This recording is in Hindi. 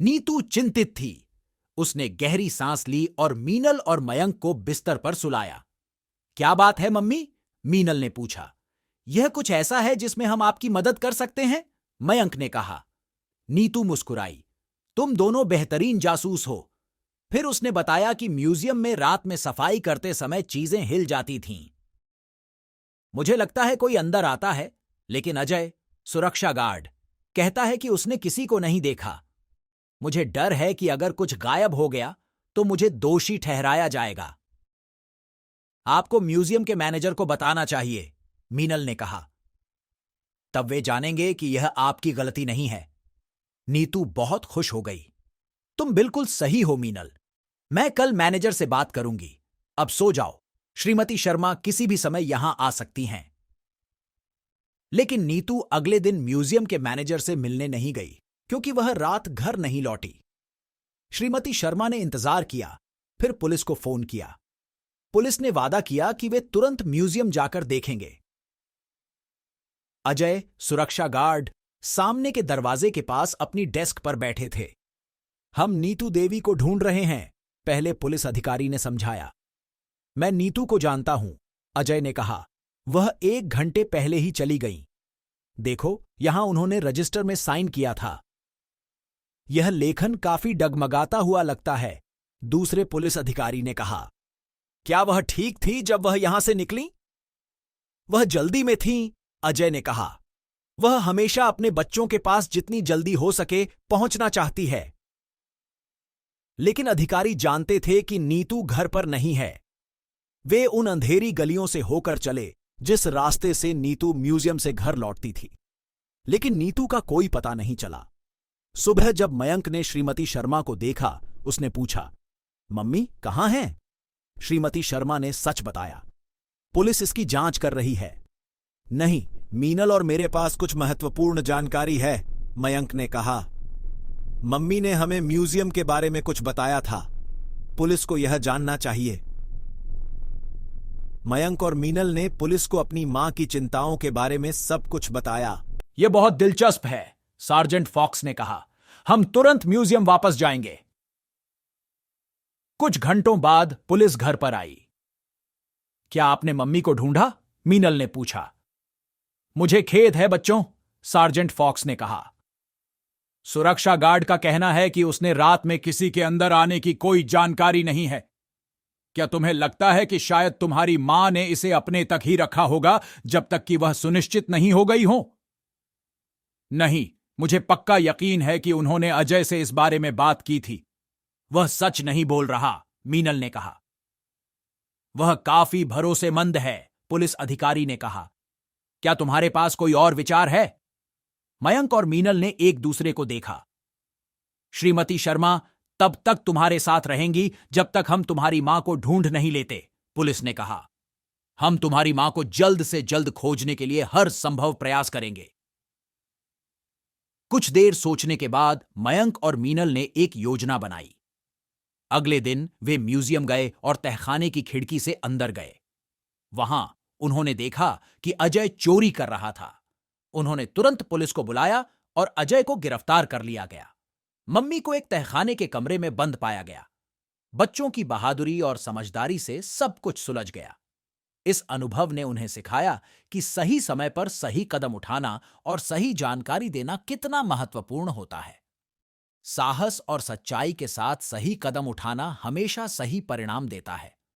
नीतू चिंतित थी। उसने गहरी सांस ली और मीनल और मयंक को बिस्तर पर सुलाया। क्या बात है मम्मी? मीनल ने पूछा। यह कुछ ऐसा है जिसमें हम आपकी मदद कर सकते हैं? मयंक ने कहा। नीतू मुस्कुराई। तुम दोनों बेहतरीन जासूस हो। फिर उसने बताया कि म्यूजियम में रात में सफाई करते समय चीजें हिल जाती थीं। मुझे लगता है कोई अंदर आता है, लेकिन अजय, सुरक्षा गार्ड, कहता है कि उसने किसी को नहीं देखा। मुझे डर है कि अगर कुछ गायब हो गया तो मुझे दोषी ठहराया जाएगा। आपको म्यूजियम के मैनेजर को बताना चाहिए, मीनल ने कहा। तब वे जानेंगे कि यह आपकी गलती नहीं है। नीतू बहुत खुश हो गई। तुम बिल्कुल सही हो मीनल। मैं कल मैनेजर से बात करूंगी। अब सो जाओ। श्रीमती शर्मा किसी भी समय यहां आ सकती हैं। लेकिन नीतू अगले दिन म्यूजियम के मैनेजर से मिलने नहीं गई, क्योंकि वह रात घर नहीं लौटी। श्रीमती शर्मा ने इंतजार किया, फिर पुलिस को फोन किया। पुलिस ने वादा किया कि वे तुरंत म्यूजियम जाकर देखेंगे। अजय, सुरक्षा गार्ड, सामने के दरवाजे के पास अपनी डेस्क पर बैठे थे। हम नीतू देवी को ढूंढ रहे हैं, पहले पुलिस अधिकारी ने समझाया। मैं नीतू को जानता हूं, अजय ने कहा। वह 1 घंटे पहले ही चली गईं। देखो, यहां उन्होंने रजिस्टर में साइन किया था। यह लेखन काफी डगमगाता हुआ लगता है, दूसरे पुलिस अधिकारी ने कहा। क्या वह ठीक थी जब वह यहां से निकली? वह जल्दी में थीं, अजय ने कहा। वह हमेशा अपने बच्चों के पास जितनी जल्दी हो सके पहुंचना चाहती है। लेकिन अधिकारी जानते थे कि नीतू घर पर नहीं है। वे उन अंधेरी गलियों से होकर चले जिस रास्ते से नीतू म्यूजियम से घर लौटती थी। लेकिन नीतू का कोई पता नहीं चला। सुबह जब मयंक ने श्रीमती शर्मा को देखा, उसने पूछा, मम्मी कहाँ हैं? श्रीमती शर्मा ने सच बताया। पुलिस इसकी जांच कर रही है। नहीं, मीनल और मेरे पास कुछ महत्वपूर्ण जानकारी है, मयंक ने कहा। मम्मी ने हमें म्यूजियम के बारे में कुछ बताया था। पुलिस को यह जानना चाहिए। मयंक और मीनल ने पुलिस को अपनी मां की चिंताओं के बारे में सब कुछ बताया। यह बहुत दिलचस्प है, सार्जेंट फॉक्स ने कहा। हम तुरंत म्यूजियम वापस जाएंगे। कुछ घंटों बाद पुलिस घर पर आई। क्या आपने मम्मी को ढूंढा? मीनल ने पूछा। मुझे खेद है बच्चों, सार्जेंट फॉक्स ने कहा। सुरक्षा गार्ड का कहना है कि उसने रात में किसी के अंदर आने की कोई जानकारी नहीं है। क्या तुम्हें लगता है कि शायद तुम्हारी मां ने इसे अपने तक ही रखा होगा जब तक कि वह सुनिश्चित नहीं हो गई हो? नहीं, मुझे पक्का यकीन है कि उन्होंने अजय से इस बारे में बात की थी। वह सच नहीं बोल रहा, मीनल ने कहा। वह काफी भरोसेमंद है, पुलिस अधिकारी ने कहा। क्या तुम्हारे पास कोई और विचार है? मयंक और मीनल ने एक दूसरे को देखा। श्रीमती शर्मा तब तक तुम्हारे साथ रहेंगी जब तक हम तुम्हारी मां को ढूंढ नहीं लेते, पुलिस ने कहा। हम तुम्हारी मां को जल्द से जल्द खोजने के लिए हर संभव प्रयास करेंगे। कुछ देर सोचने के बाद मयंक और मीनल ने एक योजना बनाई। अगले दिन वे म्यूजियम गए और तहखाने की खिड़की से अंदर गए। वहां उन्होंने देखा कि अजय चोरी कर रहा था। उन्होंने तुरंत पुलिस को बुलाया और अजय को गिरफ्तार कर लिया गया। मम्मी को एक तहखाने के कमरे में बंद पाया गया। बच्चों की बहादुरी और समझदारी से सब कुछ सुलझ गया। इस अनुभव ने उन्हें सिखाया कि सही समय पर सही कदम उठाना और सही जानकारी देना कितना महत्वपूर्ण होता है। साहस और सच्चाई के साथ सही कदम उठाना हमेशा सही परिणाम देता है।